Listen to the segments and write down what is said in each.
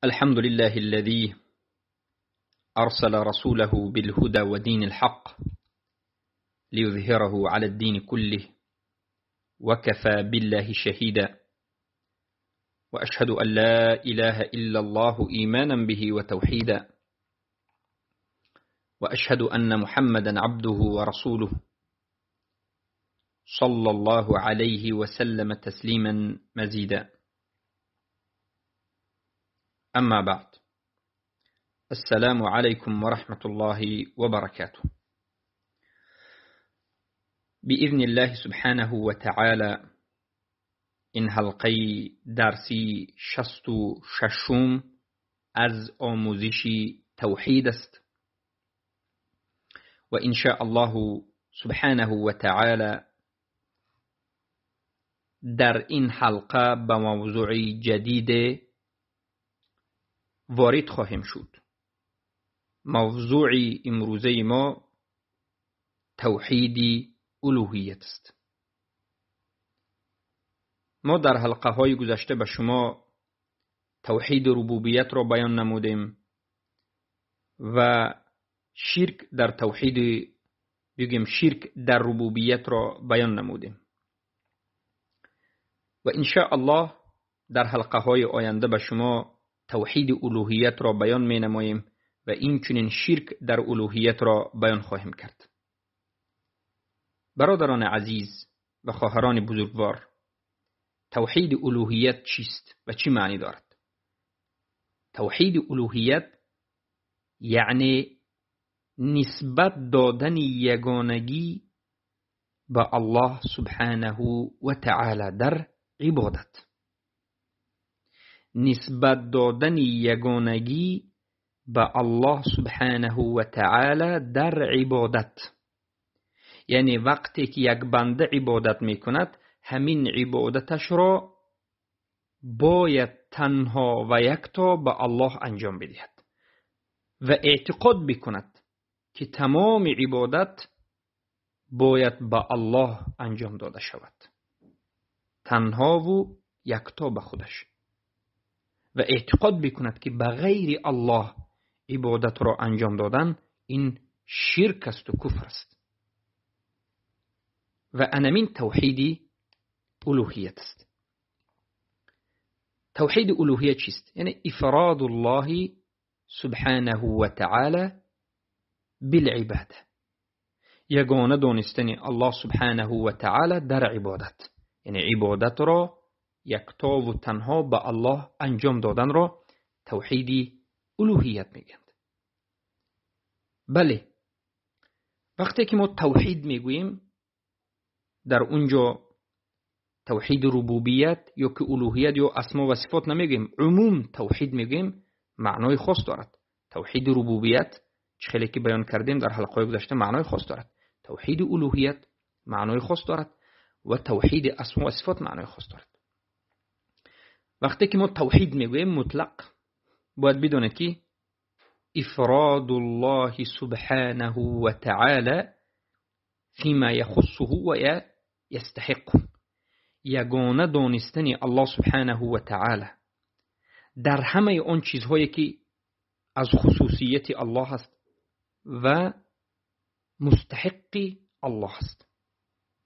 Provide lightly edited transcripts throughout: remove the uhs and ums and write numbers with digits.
الحمد لله الذي أرسل رسوله بالهدى ودين الحق ليظهره على الدين كله وكفى بالله شهيدا وأشهد أن لا إله إلا الله إيمانا به وتوحيدا وأشهد أن محمدا عبده ورسوله صلى الله عليه وسلم تسليما مزيدا. أما بعد، السلام عليكم ورحمة الله وبركاته. بإذن الله سبحانه وتعالى این حلقه درسی 66 از آموزشی توحید است و ان شاء الله سبحانه و تعالی در این حلقه به موضوع جدید وارد خواهیم شد. موضوع امروزه ما توحید الوهیت است. ما در حلقه های گذشته به شما توحید ربوبیت را بیان نمودیم و شرک در توحید شرک در ربوبیت را بیان نمودیم و ان شاء الله در حلقه های آینده به شما توحید الوهیت را بیان می نماییم و این چنین شرک در الوهیت را بیان خواهیم کرد. برادران عزیز و خواهران بزرگوار، توحید الوهیت چیست و چی معنی دارد؟ توحید الوهیت یعنی نسبت دادن یگانگی به الله سبحانه و تعالی در عبادت. نسبت دادن یگانگی به الله سبحانه و تعالی در عبادت، یعنی وقتی که یک بنده عبادت میکند همین عبادتش را باید تنها و یکتا به الله انجام بدهد و اعتقاد بکند که تمام عبادت باید به الله انجام داده شود، تنها و یکتا به خودش، و اعتقاد بکند که به غیر الله عبادت را انجام دادن این شرک است و کفر است. و انمین توحید الوهیت است. توحید الوهیت چیست؟ یعنی افراد الله سبحانه و تعالی بالعباده، یگانه دانستن الله سبحانه و تعالی در عبادت، یعنی عبادت را یکتا و تنها به الله انجام دادن را توحید الوهیت میگند. بله، وقتی که ما توحید میگوییم در اونجا توحید ربوبیت یا که الوهیت یا اسما و صفات نمیگیم، عموم توحید میگیم، معنای خاص دارد. توحید ربوبیت خیلی که بیان کردیم در حلقه گذشته معنای خاص دارد، توحید الوهیت معنای خاص دارد و توحید اسما و صفات معنای خاص دارد. وقتی که ما توحید میگوییم مطلق باید بدونید که افراد الله سبحانه و تعالی فيما يخصه و يستحق، یگانه دانستن الله سبحانه و تعالی در همه آن چیزهایی که از خصوصیت الله است و مستحق الله است،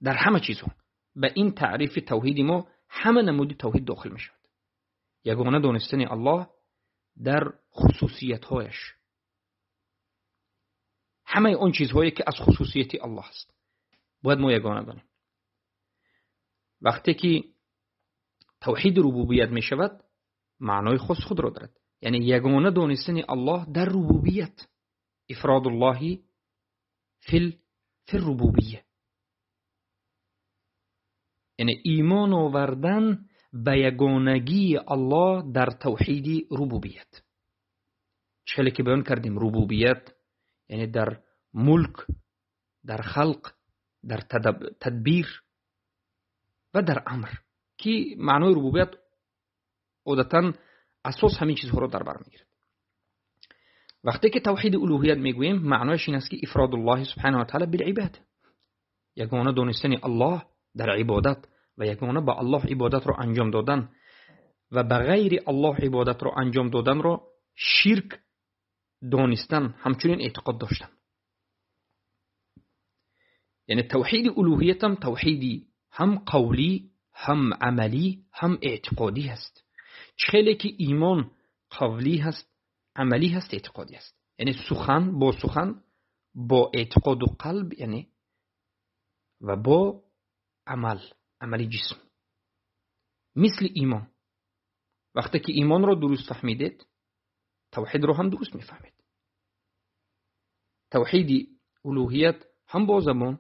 در همه چیزها. به این تعریف توحید ما همه نمود توحید داخل می شود. یگانه دانستن الله در خصوصیت هایش، همه آن چیزهایی که از خصوصیت الله است باید ما یگانه دانیم. وقتی که توحید ربوبیت می شود معنای خاص خود را دارد، یعنی یگانه دانستن الله در ربوبیت، افراد الله فی الربوبیه، یعنی ایمان آوردن به یگانگی الله در توحید ربوبیت. چه که بیان کردیم ربوبیت یعنی در ملک، در خلق، در تدبیر و در امر، که معنای ربوبیت عادتاً اساس همین چیزها رو در بر میگیرد. وقتی که توحید الوهیت میگوییم معنایش این است که افراد الله سبحانه و تعالی بالعباده، یگانه دانستن الله در عبادت و یگانه به الله عبادت رو انجام دادن و به غیر الله عبادت رو انجام دادن رو شرک دانستن، همچنین اعتقاد داشتن. یعنی توحید الوهیت هم توحیدی هم قولی، هم عملی، هم اعتقادی هست. خیلی که ایمان قولی هست، عملی هست، اعتقادی هست. یعنی سخن با اعتقاد و قلب، یعنی و با عملی جسم. مثل ایمان، وقتی که ایمان رو درست فهمیدید، توحید رو هم درست میفهمید. توحید الوهیت هم با زبان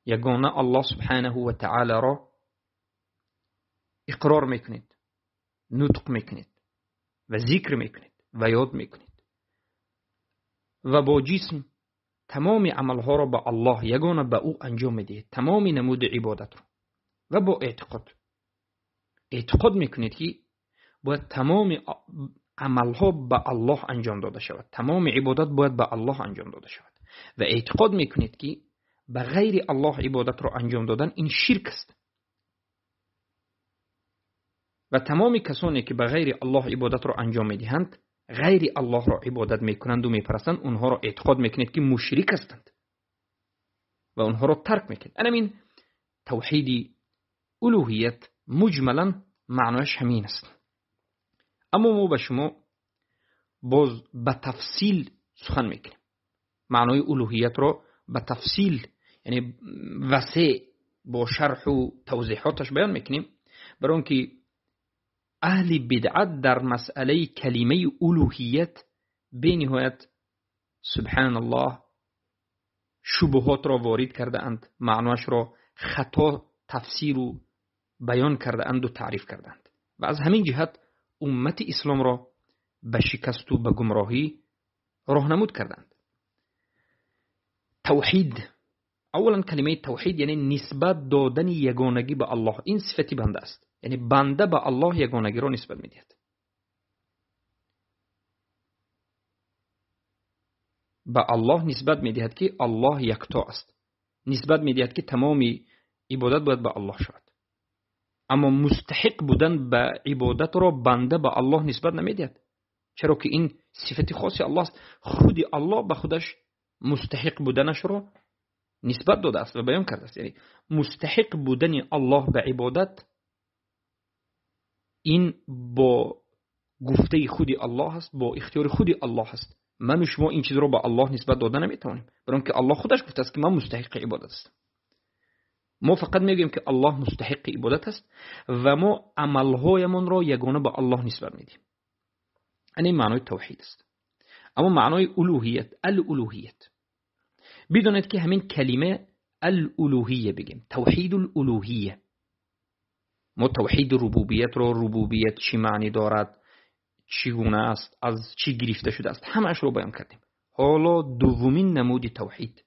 یگانه الله سبحانه و تعالی را اقرار میکنید، نطق میکنید و ذکر میکنید و یاد میکنید، و با جسم تمام عملها را به الله یگانه به او انجام میدهید، تمام نمود عبادت را. و با اعتقاد میکنید که باید تمام عملها به الله انجام داده شود، تمام عبادت باید به الله انجام داده شود. و اعتقاد میکنید که به غیر الله عبادت را انجام دادن این شرک است. و تمام کسانی که به غیر الله عبادت را انجام میدهند، غیر الله را عبادت میکنند و میپرستند، اونها را اعتقاد میکنید که مشرک هستند و اونها را ترک میکنید. این توحید الوهیت مجملا معنیش همین است. اما ما به شما باز به تفصیل سخن میکنیم. معنای الوهیت را به تفصیل، یعنی وسیع، با شرح و توضیحاتش بیان میکنیم، برای اونکه اهل بدعت در مسئله کلمه الوهیت به نهایت سبحان الله شبهات را وارد کرده اند، معناش را خطا تفسیر و بیان کرده اند و تعریف کرده اند، و از همین جهت امت اسلام را به شکست و به گمراهی راهنمود کردند. توحید، اولا کلمه توحید یعنی نسبت دادن یگانگی به الله. این صفتی بنده است، یعنی بنده به الله یگانگی را نسبت میدهد. به الله نسبت میدهد که الله یکتا است، نسبت میدهد که تمام عبادت باید به الله شود. اما مستحق بودن به عبادت را بنده به الله نسبت نمیدهد، چرا که این صفت خاصی الله است. خود الله به خودش مستحق بودنش را نسبت داده است و بیان کرده است. یعنی مستحق بودن الله به عبادت این با گفته خود الله است، با اختیار خود الله است. من و شما این چیز را به الله نسبت داده نمیتوانیم، برای که الله خودش گفته است که من مستحق عبادت است. ما فقط میگیم که الله مستحق عبادت است و ما عملهایمان را یگانه به الله نسبت میدیم. این معنای توحید است. اما معنای الوهیت، الالوهیت، بدونید که همین کلمه الالوهیه بگیم، توحید الالوهیه. ما توحید ربوبیت را، ربوبیت چی معنی دارد، چگونه است، از چی گرفته شده است، همه‌اش رو بیان کردیم. حالا دومین نمود توحید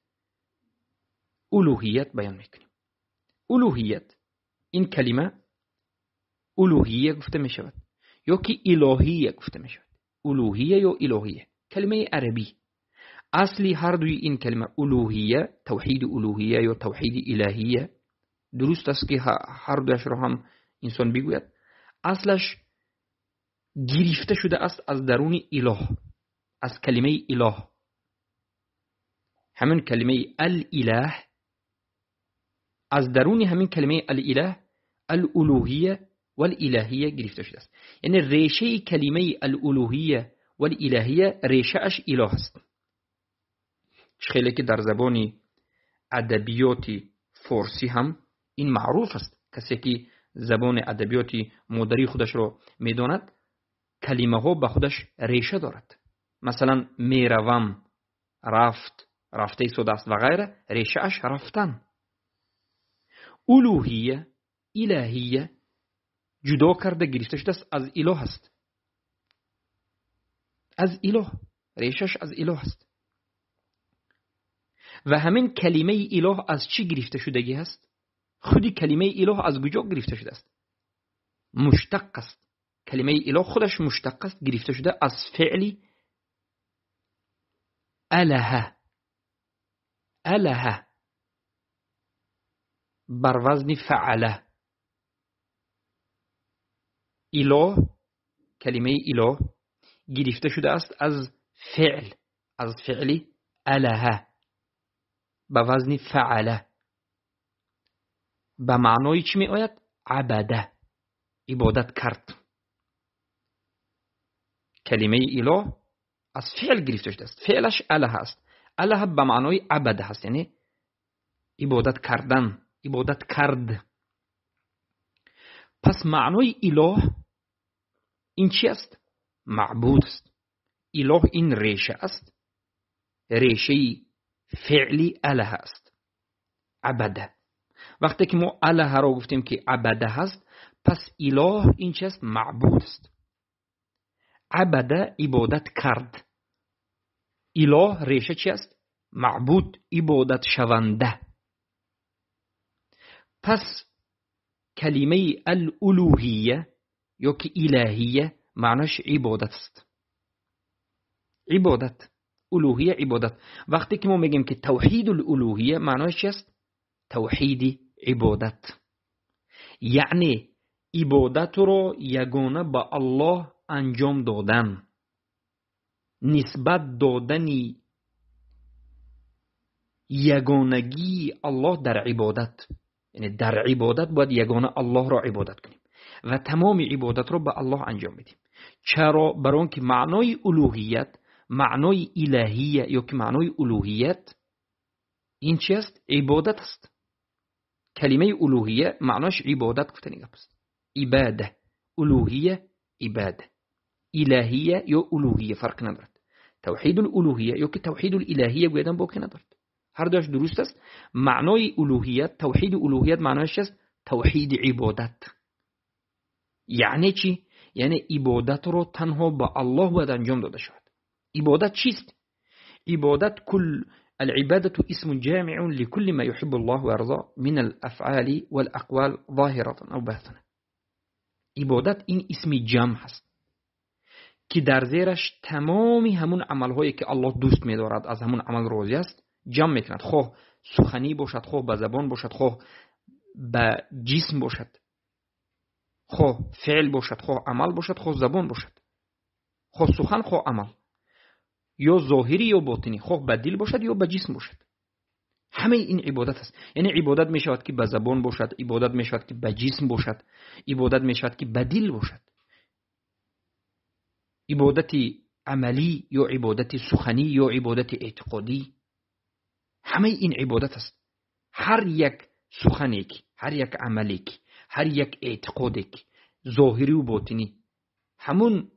الوهیت بیان میکنیم. الوهیت، این کلمه الوهیه گفته می شود یا که الهیه گفته می شود. الوهیه یا الهیه کلمه عربی. اصلی هر دوی این کلمه الوهیه، توحید الوهیه یا توحید الهیه، درست است که هر دویش رو هم انسان بگوید. اصلش گرفته شده است از درون اله، از کلمه اله. همین کلمه الاله، از درون همین کلمه الاله الالوهیه والالهیه گرفته شده است. یعنی ریشه کلمه الالوهیه والالهیه ریشه اش اله است. خیلی که در زبان ادبیات فارسی هم این معروف است. کسی که زبان ادبیات مادری خودش رو میداند، کلمه ها به خودش ریشه دارد. مثلا میروم، رفت، رفته سود است و غیره، ریشه اش رفتن. الوهیه، الهیه جدا کرده گرفته شده است از اله است، از اله، ریشش از اله است. و همین کلمه اله از چی گرفته شدگی است؟ خودی کلمه اله از کجا گرفته شده است؟ مشتق است. کلمه اله خودش مشتق است، گرفته شده از فعل اله. اله بر وزن فعله. اله، کلمه اله گرفته شده است از فعل، از فعلی اله به وزن فعله. به معنای چی می آید؟ عبده، عبادت کرد. کلمه اله از فعل گرفته شده است، فعلش اله است. اله به معنای عبده هست، یعنی عبادت کردن، عبادت کرد. پس معنای اله این چی است؟ معبود است. اله این ریشه است، ریشه فعلی اله است، عبده. وقتی که ما اله را گفتیم که عبده هست، پس اله این چی است؟ معبود است. عبده عبادت کرد، اله ریشه چی است؟ معبود، عبادت شونده. پس کلمه الالوهیه یا که الهیه معناش عبادت است. عبادت، الوهیه عبادت. وقتی که ما میگیم که توحید الالوهیه معناش چی است؟ توحید عبادت، یعنی عبادت رو یگانه به الله انجام دادن، نسبت دادنی یگانگی الله در عبادت. یعنی در عبادت باید یگانه الله را عبادت کنیم و تمام عبادت را به الله انجام بدیم. چرا؟ برای آنکه معنای الوهیت، معنای الهیه یا که معنای الوهیت این چی است؟ عبادت است. کلمه الوهیه معناش عبادت گفتنی است. عباده، الوهیه عباده، الهیه یا الوهیه فرق ندارد. توحید الالوهیه یا که توحید الالهیه گویدن با که ندارد، هر دوش درست است. معنای الوهیت، توحید الوهیت معناش است توحید عبادت. یعنی چی؟ یعنی عبادت رو تنها به الله باید انجام داده شود. عبادت چیست؟ عبادت کل العبادة اسم جامع لكل ما يحب الله ويرضى من الأفعال والأقوال ظاهرة أو باطنة. عبادت این اسم جمع هست که در زیرش تمامی همون عملهایی که الله دوست می‌دارد از همون عمل راضی است جمع میکند. خواه سخنی باشد، خواه به زبان باشد، خواه به جسم باشد، خواه فعل باشد، خواه عمل باشد، خواه زبان باشد، خواه سخن خواه عمل، یا ظاهری یا باطنی، خواه به دل باشد یا به جسم باشد. همه این عبادت است. یعنی عبادت می شود که به زبان باشد، عبادت می شود که به جسم باشد، عبادت می شود که به دل باشد. عبادت عملی یا عبادت سخنی یا عبادت اعتقادی، همه این عبادت است. هر یک سخنی، هر یک عملی، هر یک اعتقادی ظاهری و باطنی، همون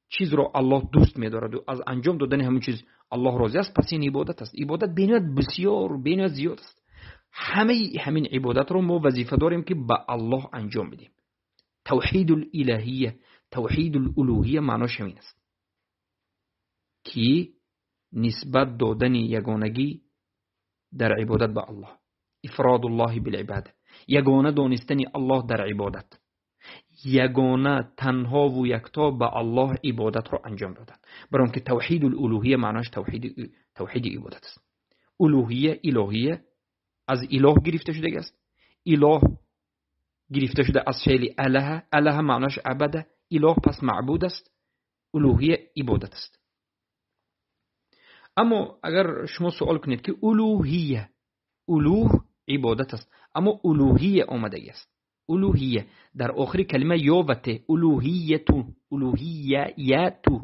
چیز رو الله دوست می‌دارد و از انجام دادن همون چیز الله راضی است، پس این عبادت است. عبادت بینیت بسیار و بینیت زیاد است. همین عبادت رو ما وظیفه داریم که به الله انجام بدیم. توحید الالهیه، توحید الالوهیه معناش همین است که نسبت دادن یگانگی در عبادت به الله، افراد الله بالعباده، یگانه دانستن الله در عبادت، یگانه تنها و یکتا به الله عبادت رو انجام دادن. برای که توحید الالوهیه معناش توحید عبادت است. الوهیه، الهیه از اله گرفته شده است. اله گرفته شده از فعل اله، اله معناش عبده، اله پس معبود است، الوهیه عبادت است. اما اگر شما سوال کنید که الوهیه، الوه عبادت است، اما الوهیه آمده است. الوهیه در آخر کلمه یاوته، الوهیتو، الوهیتو،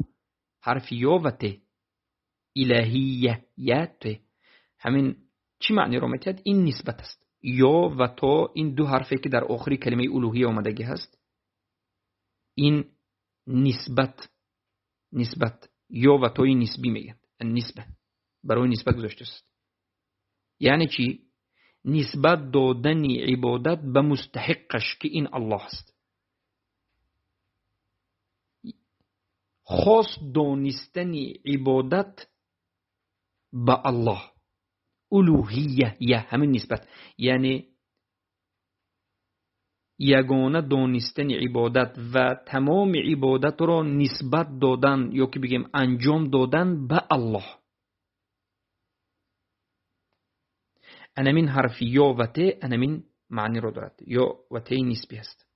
حرف یاوته، الهیت، همین چی معنی را میتید؟ این نسبت است. یا و تا این دو حرفی که در آخر کلمه الوهیه آمدگی هست، این نسبت یا و تای نسبی میگن. نسبه برای نسبت گذاشته است. یعنی چی؟ نسبت دادن عبادت به مستحقش که این الله است. خاص دانستن عبادت به الله، الوهیه، یا همین نسبت، یعنی یگانه دانستن عبادت و تمام عبادت را نسبت دادن یا که بگیم انجام دادن به الله. انمین حرف یا و ته انمین معنی رو دارد، یا و ته نسبی است.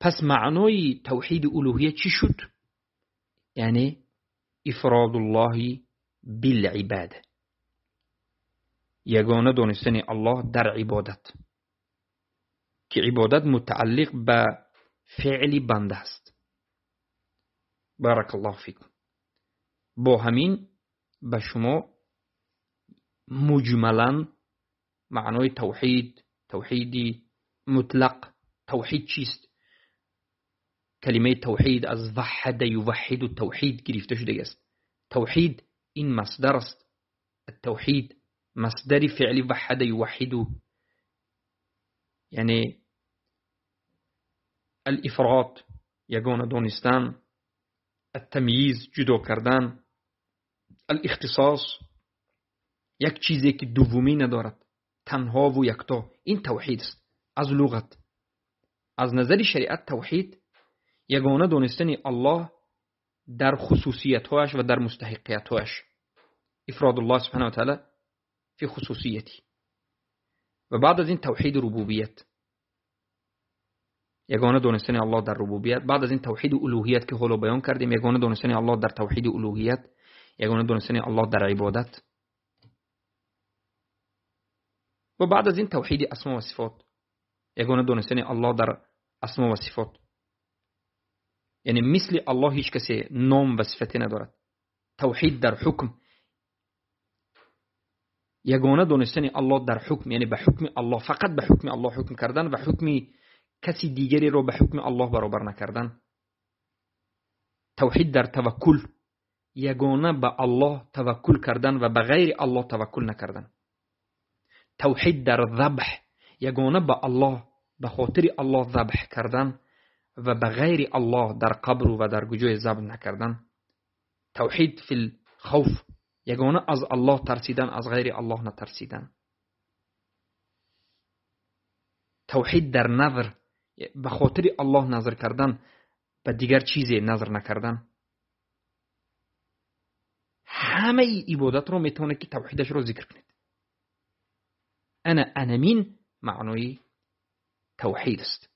پس معنای توحید الوهیت چی شد؟ یعنی افراد الله بالعباده، یگانه دانستن الله در عبادت، که عبادت متعلق به فعل بنده است. بارک الله فیکم. با همین به شما مجملا معنای توحید مطلق، توحید چیست؟ کلمه توحید از وحد یوحد التوحید گرفته شده است. توحید این مصدر است. التوحید مصدر فعل وحد یوحد، یعنی الافراد یگانه دانستن، التمییز جدا کردن، الاختصاص یک چیزی که دومی ندارد، تنها و یکتا، این توحید است. از لغت، از نظر شریعت توحید یگانه دانستن الله در خصوصیت‌هایش و در مستحقیت‌هایش، افراد الله سبحانه و تعالی فی خصوصیتی. و بعد از این توحید ربوبیت، یگانه دانستن الله در ربوبیت. بعد از این توحید الوهیت که حالا بیان کردیم، یگانه دانستن الله در توحید الوهیت، یگانه دانستن الله در عبادت. و بعد از این توحید اسما و صفات، یگانه دانستن الله در اسما و صفات. یعنی مثل الله هیچ کسی نام و صفتی ندارد. توحید در حکم، یگانه دانستن الله در حکم، یعنی به حکم الله، فقط به حکم الله حکم کردن و حکم کسی دیگری رو به حکم الله برابر نکردن. توحید در توکل، یگانه به الله توکل کردن و به غیر الله توکل نکردن. توحید در ذبح، یگانه به الله، به خاطر الله ذبح کردن و به غیر الله در قبر و در گوجه ذبح نکردن. توحید فی الخوف، یگانه از الله ترسیدن، از غیر الله نترسیدن. توحید در نظر، به خاطر الله نظر کردن، به دیگر چیزی نظر نکردن. همه ای عبادت رو میتونه که توحیدش رو ذکر کنید. انا من معنای توحید است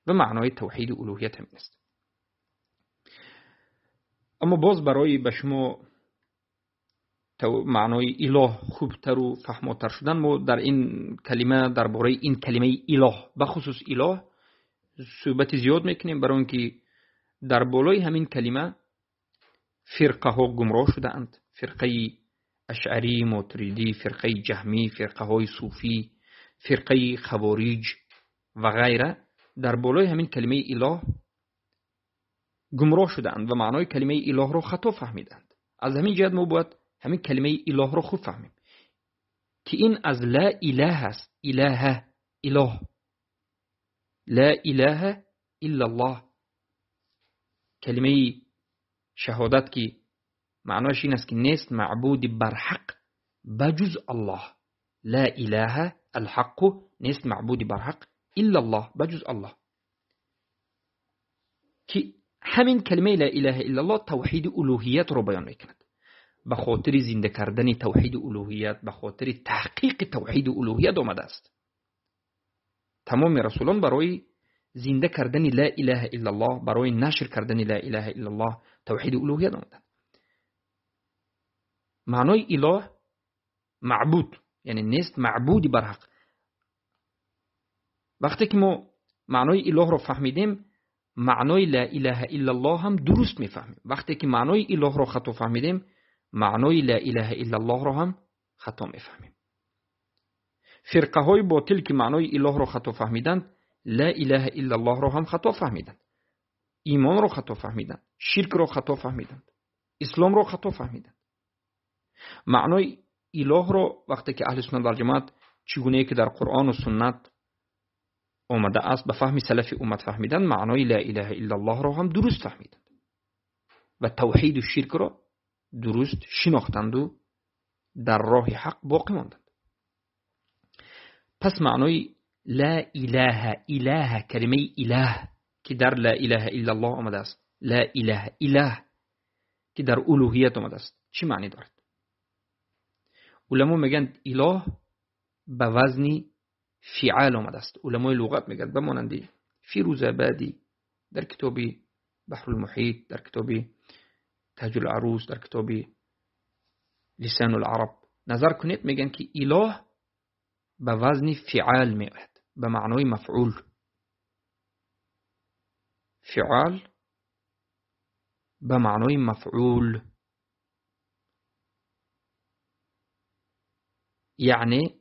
و معنای توحید الوهیت هم است. اما باز برای به شما معنای اله خوبتر و فهماتر شدن، ما در این کلمه، درباره این کلمه اله، به خصوص اله صحبت زیاد میکنیم، برای اینکه در بالای همین کلمه فرقه ها گمراه شده اند. فرقه اشعری، ماتریدی، فرقه جهمی، فرقه های صوفی، فرقه خوارج و غیره در بالای همین کلمه اله گمراه شده اند و معنای کلمه اله را خطا فهمیدند. از همین جهت ما باید همین کلمه اله را خوب فهمیم که این از لا اله است. اله، اله، لا اله الا الله. کلمه شهادت که معناش این است که نیست معبود بر حق بجز الله. لا اله الحق، نیست معبود بر حق الا الله، بجز الله. که همین کلمه لا اله الا الله توحید الوهیت رو بیان میکند. به خاطر زنده کردن توحید الوهیت، به خاطر تحقیق توحید الوهیت آمده است. تمام رسولان برای زنده کردن لا اله الا الله، برای نشر کردن لا اله الا الله توحید الوهیت آمدند. معنای اله معبود، یعنی نیست معبودی بر حق. وقتی که ما معنای اله رو فهمیدیم، معنای لا اله الا الله هم درست میفهمیم. وقتی که معنای اله رو خطا فهمیدیم، معنای لا اله الا الله رو هم خطا میفهمیم. فرقه های باطل که معنای اله رو خطا فهمیدند، لا اله الا الله رو هم خطا فهمیدند. ایمان رو خطا فهمیدند، شرک رو خطا فهمیدند، اسلام رو خطا فهمیدند. معنای اله رو وقتی که اهل سنت و جماعت چگونه که در قرآن و سنت آمده است به فهم سلف امت فهمیدند، معنای لا اله الا الله رو هم درست فهمیدند و توحید و شرک رو درست شناختند و در راه حق باقی ماندند. پس معنای لا اله، اله، کلمه اله که در لا اله الا الله آمده است، لا اله، اله که در الوهیت آمده است، چی معنی دارد؟ علما میگن اله به وزن فعال آمده است. علمای لغت میگن به مانند فیروزآبادی در کتاب بحر المحیط، در کتاب تاج العروس، در کتاب لسان العرب نظر کنید میگن که اله به وزن فعال میاد، به معنای مفعول. فعال به معنای مفعول، یعنی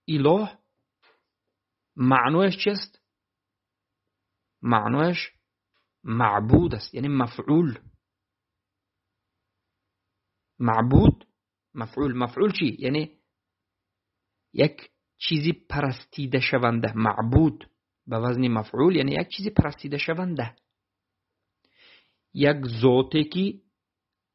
اله معنایش چیست؟ معنایش معبود است، یعنی مفعول. معبود مفعول. مفعول چی؟ یعنی یک چیزی پرستیده شونده. معبود به وزن مفعول یعنی یک چیزی پرستیده شونده، یک ذاتی که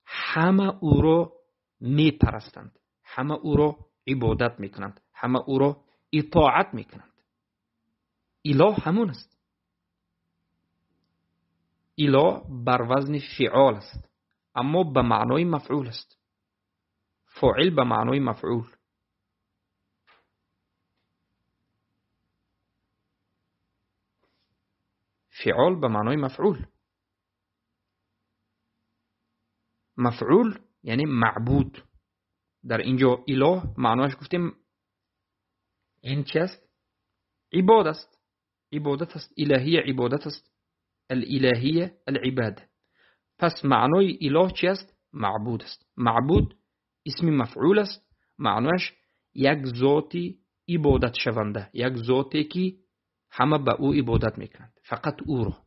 همه او را می پرستند، همه او را عبادت می کنند، همه او را اطاعت می کنند. اله همون است. اله بر وزن فعال است، اما به معنای مفعول است. فاعل به معنای مفعول. فعال به معنای مفعول. مفعول یعنی معبود. در اینجا اله معنایش گفتیم این چی است؟ عبادت است. عبادت است. الهیه عبادت است. الالهیه العباده. پس معنای اله چی است؟ معبود است. معبود اسم مفعول است. معنایش یک ذاتی عبادت شونده، یک ذاتی که همه به او عبادت میکنند، فقط او را.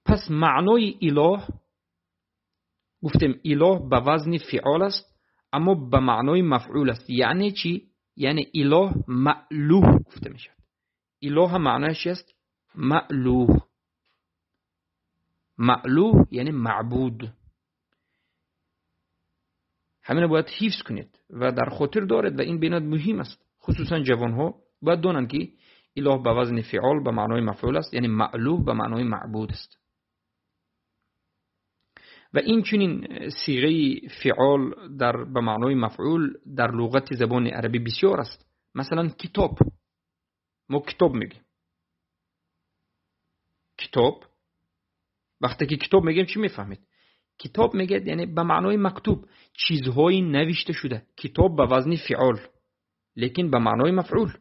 پس معنای اله گفتیم اله به وزن فعال است، اما به معنای مفعول است. یعنی چی؟ یعنی اله مألوه گفته میشد. اله معنایش است؟ مألوه. مألوه یعنی معبود. همین باید حفظ کنید و در خاطر دارید و این بیناد مهم است. خصوصا جوان ها باید دانند که اله به وزن فعال به معنای مفعول است، یعنی مألوه به معنای معبود است. و این چنین صیغه فعال در به معنای مفعول در لغت زبان عربی بسیار است. مثلا کتاب، ما کتاب میگیم. کتاب، وقتی که کتاب میگیم چی میفهمید؟ کتاب میگه یعنی به معنای مکتوب، چیزهای نوشته شده. کتاب به وزن فعال لیکن به معنای مفعول.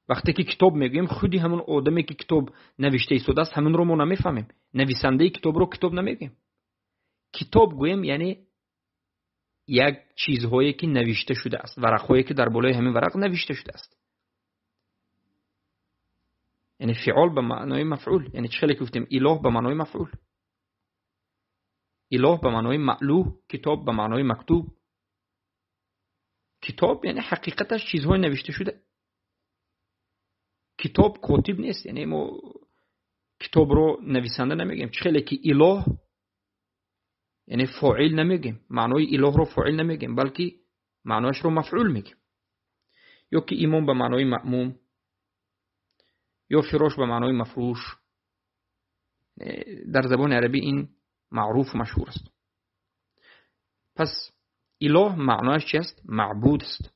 وقتی که کتاب میگیم خودی همون آدمی که کتاب نوشته ایستاده است همون رو ما نمیفهمیم. نویسنده کتاب رو کتاب نمیگیم. کتاب گویم یعنی یک چیزهایی که نوشته شده است، ورقهایی که در بالای همین ورق نوشته شده است. یعنی فعال به معنای مفعول. یعنی چه خیلی گفتیم اله به معنای مفعول، اله به معنای مألوه، کتاب به معنای مکتوب. کتاب یعنی حقیقتش چیزهای نوشته شده. کتاب کاتب نیست، یعنی ما کتاب رو نویسنده نمیگیم. چه خیلی که اله یعنی فاعل نمیگیم، معنای اله رو فاعل نمیگیم بلکه معنایش رو مفعول میگیم. یا که امام به معنای مأموم، یا فراش به معنای مفروش. در زبان عربی این معروف و مشهور است. پس اله معنایش چی است؟ معبود است.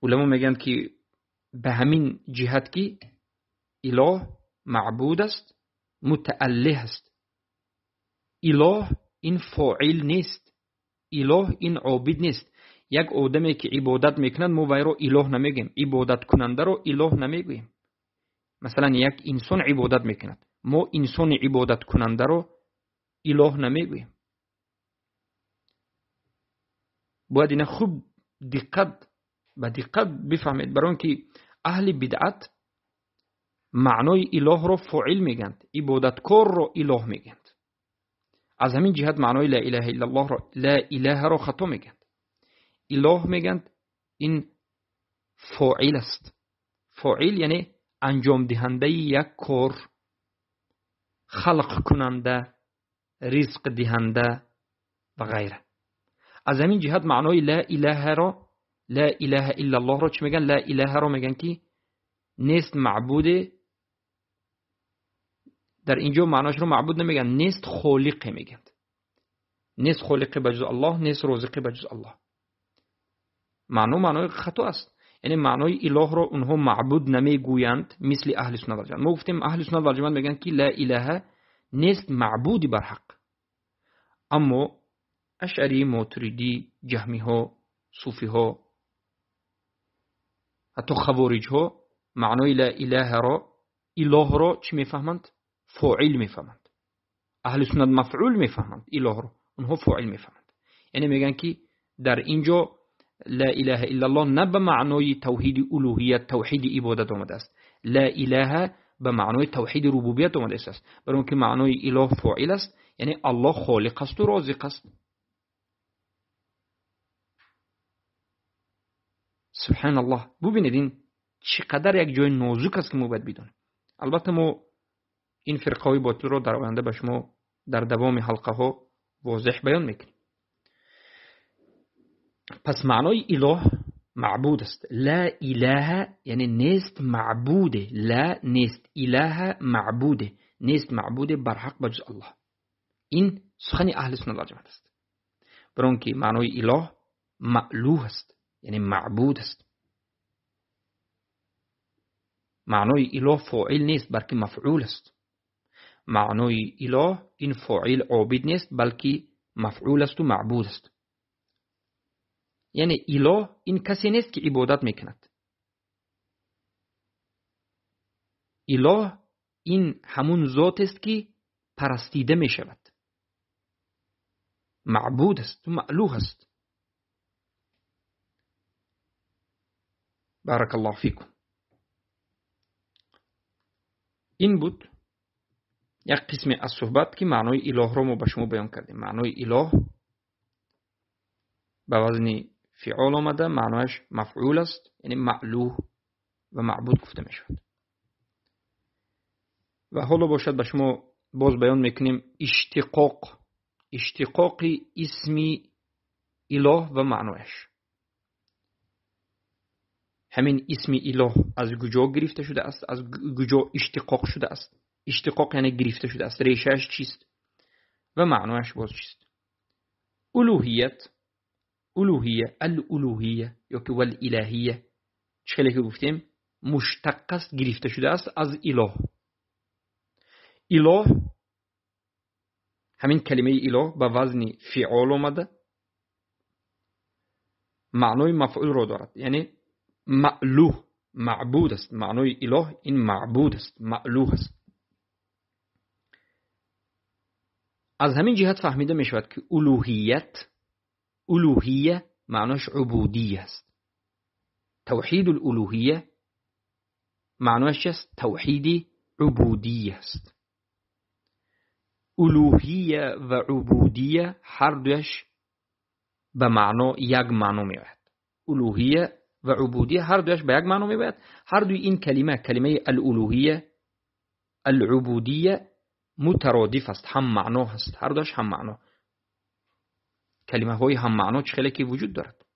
علما میگن که به همین جهت که اله معبود است، متأله است. اله این فاعل نیست، اله این عابد نیست. یک آدمی که عبادت میکند ما وی را اله نمیگیم، عبادت کننده را اله نمیگیم. مثلا یک انسان عبادت میکند، ما انسان عبادت کننده را اله نمیگیم. باید این خوب دقت بفهمید، برای که اهل بدعت معنای اله را فاعل میگند، عبادتکار را اله میگند. از همین جهت معنای لا اله الا الله را لا اله را خطا میگند. اله میگند این فاعل است. فاعل یعنی انجام دهنده یک کار، خلق کننده، رزق دهنده و غیره. از همین جهت معنای لا اله را، لا اله الا الله را چی میگن؟ لا اله را میگن که نیست معبود. در اینجا معناش رو معبود نمیگن، نیست خالق میگن. نیست خالق بجز الله، نیست رازق بجز الله. معنای خطا است. یعنی معنای اله را اونها معبود نمیگویند مثل اهل سنت و جماعت. ما گفتیم اهل سنت و جماعت میگن که لا اله نیست معبودی بر حق. اما اشعری، ماتریدی، جهمی ها، صوفی ها، حتی خوارج ها معنای لا اله را چی میفهمند؟ فاعل میفهمند. اهل سنت مفعول میفهمند، اله را اونها فاعل میفهمند. یعنی میگن که در اینجا لا اله الا الله نه به معنای توحید الوهیت، توحید عبادت آمده است. لا اله به معنای توحید ربوبیت آمده است. برای اون که معنای اله فاعل است، یعنی الله خالق است و رازق است. سبحان الله. ببینید این چقدر یک جای نازک است که ما باید بدونیم. البته ما این فرقه باطل رو در آینده به شما در دوام حلقه ها واضح بیان میکنیم. پس معنای اله معبود است. لا اله یعنی نیست معبوده. لا نیست، اله معبوده، نیست معبوده بر حق بجز الله. این سخن اهل سنت و جماعت است. برای که معنای اله مألوه است، یعنی معبود است. معنای اله فاعل نیست بلکه مفعول است. معنای اله این فاعل عابد نیست بلکه مفعول است و معبود است. یعنی اله این کسی نیست که عبادت میکند. اله این همون ذات است که پرستیده می شود. معبود است و مألوه است. بارک الله فیکم. این بود یک قسم از صحبت که معنای اله را ما به شما بیان کردیم. معنای اله به وزن فعال آمده، معنایش مفعول است، یعنی مألوه و معبود گفته می شود. و حالا باشد به شما باز بیان میکنیم اشتقاق اسم اله و معنایش. همین اسم اله از کجا گرفته شده است؟ از کجا اشتقاق شده است؟ اشتقاق یعنی گرفته شده است. ریشهش چیست؟ و معنایش باز چیست؟ الوهیت، الالوهیه یا که والالهیه چخیلی که گفتیم مشتق است، گرفته شده است از اله. اله همین کلمه اله به وزن فعال آمده، معنای مفعول را دارد، یعنی مألوه، معبود است. معنای اله این معبود است، مألوه است. از همین جهت فهمیده می شود که الوهیه معناش عبودیه است. توحید الالوهیه معناش است توحید عبودیه است. الوهیه و عبودیه هر دوش به معنا یک معنا می آید. الوهیه و عبودیه هر دوش به یک معنا می آید. هر دوی این کلمه الالوهیه العبودیه مترادف است، هم معنا هست. هر دوش هم معنا. کلمه های هم معنا چه خیلی که وجود دارد.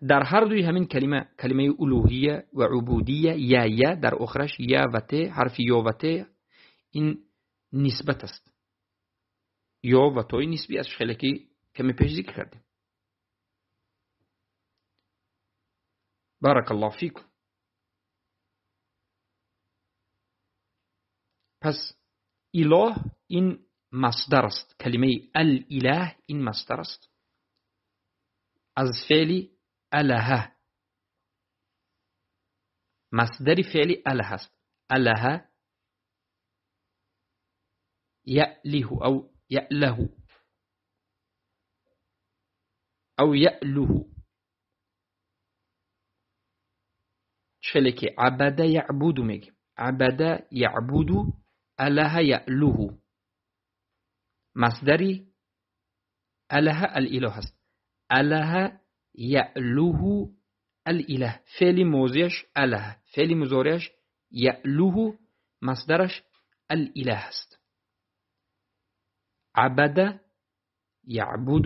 در هر دوی همین کلمه الوهیه و عبودیه یا در آخرش یا و ت، حرف یا و ت این نسبت است. یا و تای نسبی است، خیلی که کمی پیش ذکر کردیم. بارک الله فیکم. پس اله این مصدر است. کلمه الاله این مصدر است از فعل اله. مصدر فعل اله است. اله یأله او یأله او یأله. چلی که عبد یعبد میگیم. عبد یعبد، اله یأله. مصدری اله الاله است. اله یأله الاله. فعل ماضیش اله، فعل مضارعش یأله، مصدرش الاله است. عبد یعبد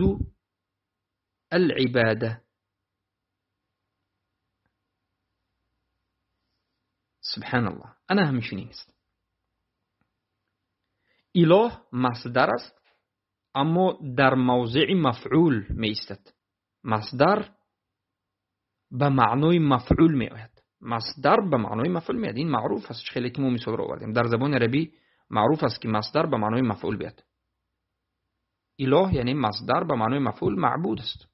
العباده. سبحان الله. انا همچنین است. اله مصدر است اما در موضع مفعول می ایستد. مصدر به معنای مفعول می آید. مصدر به معنای مفعول میاد. این معروف است. خیلی که ما مثال رو آوردیم. در زبان عربی معروف است که مصدر به معنای مفعول بیاد. اله یعنی مصدر به معنای مفعول معبود است.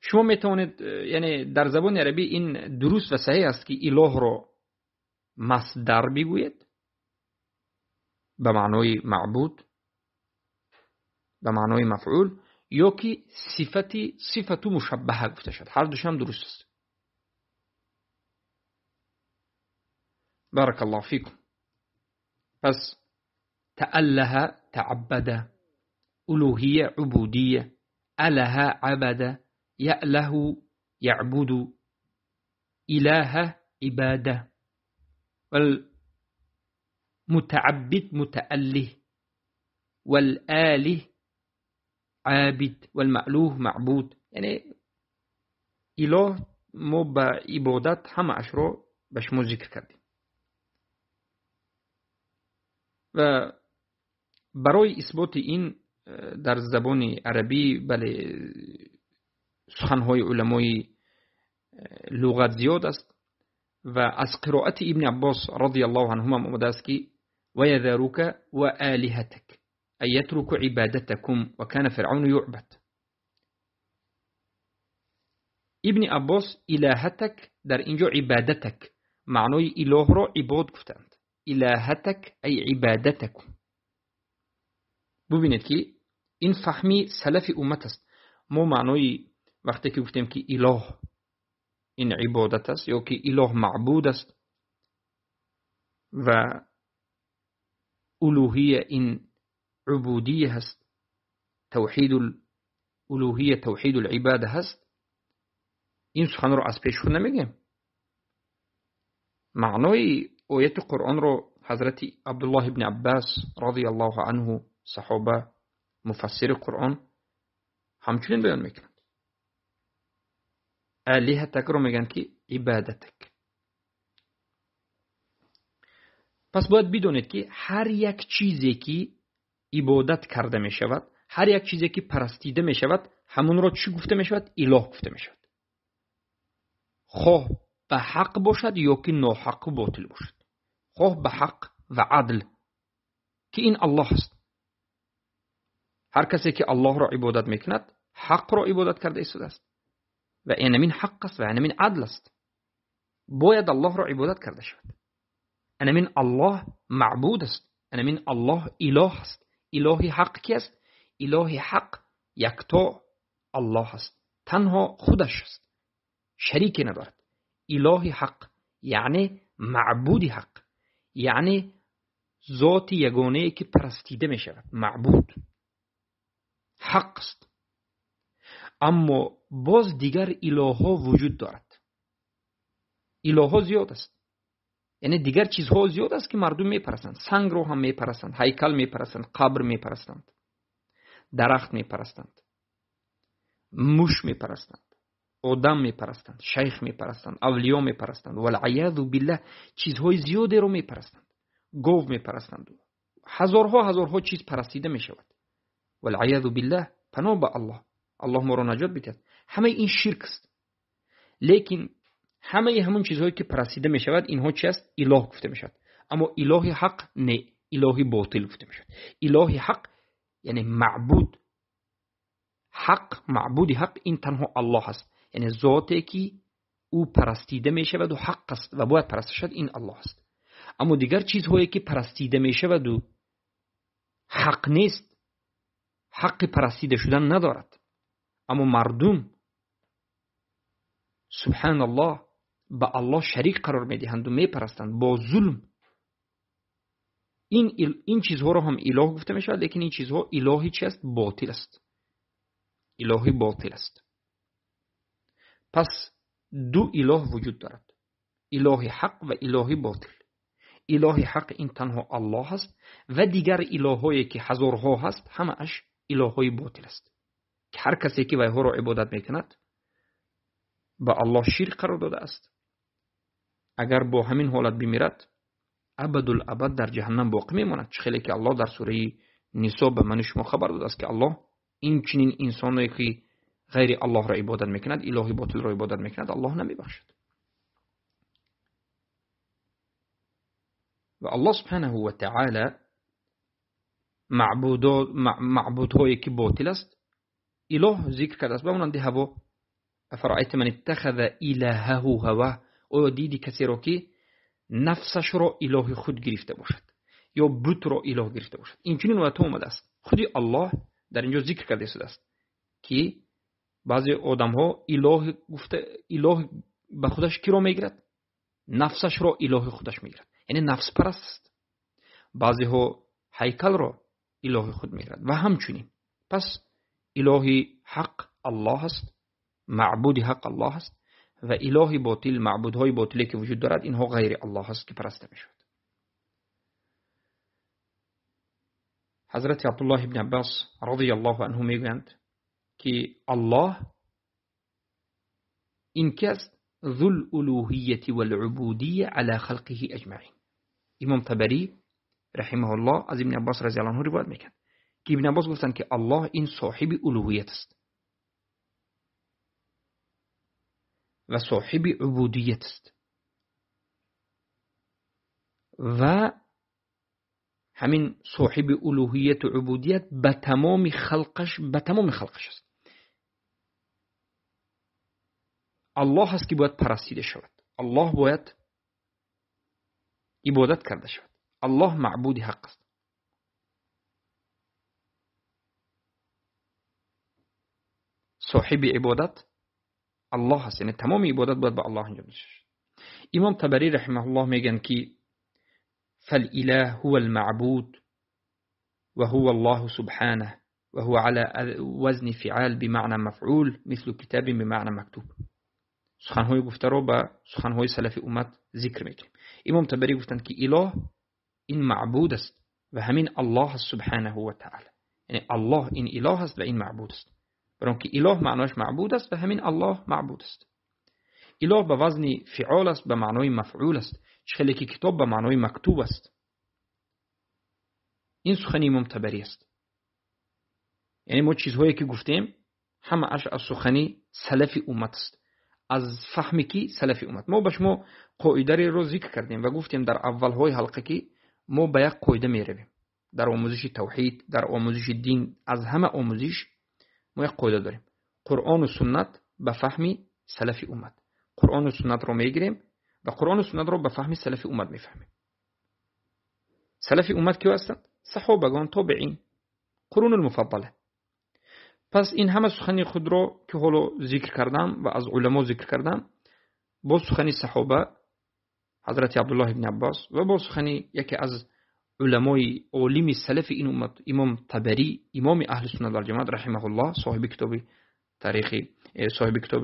شما میتونید یعنی در زبان عربی این درست و صحیح است که اله رو مصدر بگوید به معنای معبود، به معنای مفعول، یا که صفت مشبهه گفته شد. هر دوش هم درست است. بارك الله فيكم. پس تأله تعبد، ألوهية عبودية، أله عبد، يأله يعبد، إله عبادة، والمتعبد متأله، والآله عابد، والمألوه معبود. یعنی اله ما با عبادت همه اش رو به شما ذکر کردیم. و برای اثبات این در زبان عربی بله سخنهای علمای لغت زیاد است و از قرائت ابن عباس رضی الله عنهما آمده است که و یذروک و آلهتک ای یترک عبادتکم و کان فرعون یعبد. ابن عباس الهتک در اینجا عبادتک معنای اله را عباد گفتند. الهتک ای عبادتکم. ببینید که این فهمی سلف امت است. ما معنای وقتی که گفتیم که اله این عبادت است یا که اله معبود است و الوهیه این عبودیه هست، توحید الالوهیه توحید العباده هست، این سخن رو از پیش خود نمیگیم. معنای آیت قرآن رو حضرت عبدالله ابن عباس رضی الله عنه صحابه مفسر قرآن همچنین بیان میکنند. آلهتک رو میگن که عبادتک. پس باید بدونید که هر یک چیزی که عبادت کرده می شود، هر یک چیزی که پرستیده می شود، همون را چی گفته می شود؟ اله گفته می شود. خواه به حق باشد یا که ناحق و باطل باشد. خواه به حق و عدل که این الله است. هر کسی که الله را عبادت میکند حق را عبادت کرده است و این من حق است و این من عدل است. باید الله را عبادت کرده شود. این من الله معبود است. این من الله اله است. اله حق کی است؟ اله حق یکتا الله است. تنها خودش است. شریکی ندارد. اله حق یعنی معبود حق، یعنی ذات یگانه که پرستیده می شود. معبود حق است. اما باز دیگر اله ها وجود دارد. اله ها زیاد است. یعنی دیگر چیزها زیاد است که مردم می پرستند. سنگ رو هم می پرستند، هیکل می پرستند، قبر می پرستند، درخت می پرستند، موش می پرستند، آدم می پرستند، شیخ می پرستند، اولیاء می پرستند، والعیاذ بالله چیزهای زیادی رو می پرستند. گاو می پرستند. هزارها چیز پرستیده می شود. والعیاذ بالله پناه به الله. الله ما را نجات بدهد. همه این شرک است. لیکن همه همون چیزهایی که پرستیده می شود اینها چی است؟ اله گفته می شود. اما اله حق نه، اله باطل گفته می شود. اله حق یعنی معبود حق، معبود حق این تنها الله است. یعنی ذاتی که او پرستیده می شود و حق است و باید پرستش شود این الله است. اما دیگر چیزهایی که پرستیده می شود و حق نیست، حق پرستیده شدن ندارد، اما مردم سبحان الله با الله شریک قرار می دهند و می پرستند با ظلم. این چیزها رو هم اله گفته می شود. لیکن این چیزها الهی چی است؟ باطل است. الهی باطل است. پس دو اله وجود دارد، اله حق و اله باطل. اله حق این تنها الله است و دیگر الهایی که هزارها هست همه اش الههای باطل است که هر کسی که ویها را عبادت میکند با الله شرک قرار داده است. اگر با همین حالت بمیرد ابدالابد در جهنم باقی میماند. خیلی که الله در سوره نساء به من شما خبر داده است که الله این چنین انسانایی که غیر الله را عبادت میکند، اله باطل را عبادت میکند، الله نمیبخشد. و الله سبحانه و تعالی معبودهایی که باطل است اله ذکر کرده است. بمانند هوا، افرأیت من اتخذ الهه هواه، او دیدی کسی را که نفسش را اله خود گرفته باشد یا بت را اله گرفته باشد. این چنین وقت اومده است. خودی الله در اینجا ذکر کرده شده است که بعضی آدم ها اله گفته، اله به خودش کی را میگیرد؟ نفسش را اله خودش میگیرد، یعنی نفس پرست. بعضی ها هیکل را اله خود میگیرد و همچنین. پس اله حق الله است، معبود حق الله است، و اله باطل، معبودهای باطلی که وجود دارد، اینها غیر الله است که پرسته میشود. حضرت عبدالله ابن عباس رضی الله عنه میگویند که الله این که است ذو الالوهیت والعبودیه علی خلقه اجمعین. امام طبری رحمه الله از ابن عباس رضی الله عنه روایت میکند که ابن عباس گفتند که الله این صاحب الوهیت است و صاحب عبودیت است و همین صاحب الوهیت و عبودیت به تمام خلقش است. الله هست که باید پرستیده شود، الله باید عبادت کرده شود، الله معبود حق است. صاحب عبادت الله هست، یعنی تمام عبادت باید به الله انجام بشه. امام طبری رحمه الله میگن که فالاله هو المعبود و هو الله سبحانه و هو على وزن فعال بمعنى مفعول مثل کتاب بمعنى مکتوب. سخنهای گفته رو به سخنهای سلف امت ذکر میکنیم. امام طبری گفتند که اله این معبود است و همین الله سبحانه و تعالی، یعنی الله این اله است و این معبود است. برای که اله معناش معبود است و همین الله معبود است. اله به وزن فعال است، به معنای مفعول است، چخیلی که کتاب به معنای مکتوب است. این سخن امام طبری است. یعنی ما چیزهایی که گفتیم همه اش از سخنی سلف امت است، از فهمی که سلف امت. ما به شما قاعده رو ذکر کردیم و گفتیم در اولهای حلقه که ما به یک قاعده می رویم در آموزش توحید، در آموزش دین. از همه آموزش ما یک قاعده داریم: قرآن و سنت به فهمی سلف امت. قرآن و سنت رو میگیریم و قرآن و سنت رو به فهمی سلف امت میفهمیم. سلف امت کی هستند؟ صحابگان، تابعین، قرون المفضله. پس این همه سخنی خود رو که حالا ذکر کردم و از علما ذکر کردم، با سخنی صحابه حضرت عبدالله ابن عباس و با سخنی یکی از علمای عالم سلف این امت امام طبری، امام اهل سنت و جماعت رحمه الله، صاحب کتاب تاریخی، صاحب کتاب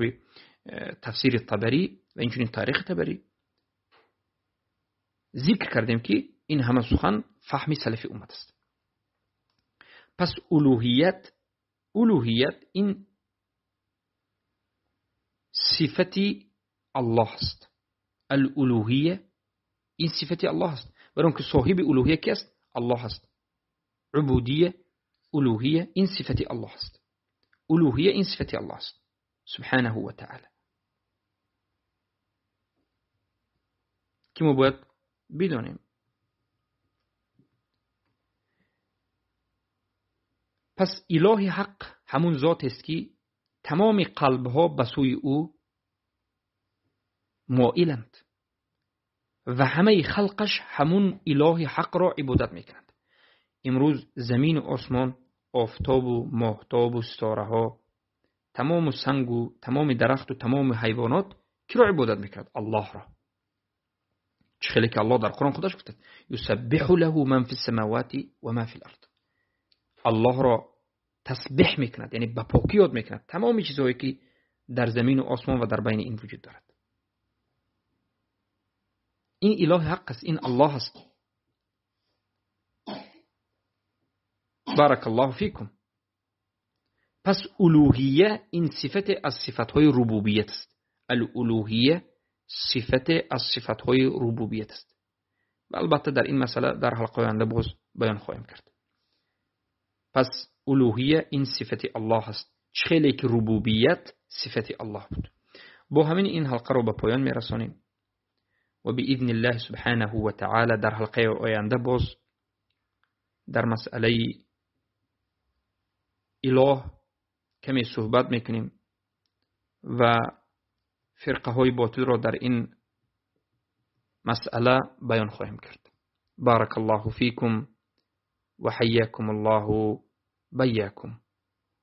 تفسیر طبری و اینچنین تاریخ طبری، ذکر کردیم که این همه سخن فهم سلف امت است. پس الوهیت این صفتی الله است. الالوهیه این صفتی الله است، برای که صاحب الوهیه کی است؟ الله است. عبودیه، الوهیه این صفتی الله است. الوهیه این صفتی الله است سبحانه و تعالی، که ما باید بدانیم. پس اله حق همون ذات است که تمام قلبها به سوی او مائلند و همه خلقش همون اله حق را عبادت میکنند. امروز زمین و آسمان، آفتاب و ماهتاب و ستاره ها، تمام سنگ و تمام درخت و تمام حیوانات کی را عبادت میکند؟ الله را. چخیلی که الله در قرآن خودش گفته یسبح له من فی السماوات و ما فی الارض. الله را تسبیح میکند، یعنی به پاکی یاد میکند تمام چیزهایی که در زمین و آسمان و در بین این وجود دارد. این اله حق است، این الله است. بارک الله فیکم. پس الوهیه این صفت از صفتهای ربوبیت است. الالوهیه صفت از صفتهای ربوبیت است. و البته در این مسئله در حلقه آینده باز بیان خواهیم کرد. پس الوهیه این صفت الله است چخیلی که ربوبیت صفت الله بود. با همین این حلقه رو به پایان میرسانیم و باذن الله سبحانه و تعالی در حلقه آینده باز در مسئله اله کمی صحبت میکنیم و فرقه های باطل را در این مسئله بیان خواهیم کرد. بارك الله فيكم وحياكم الله بياكم.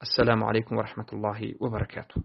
السلام عليكم ورحمة الله وبركاته.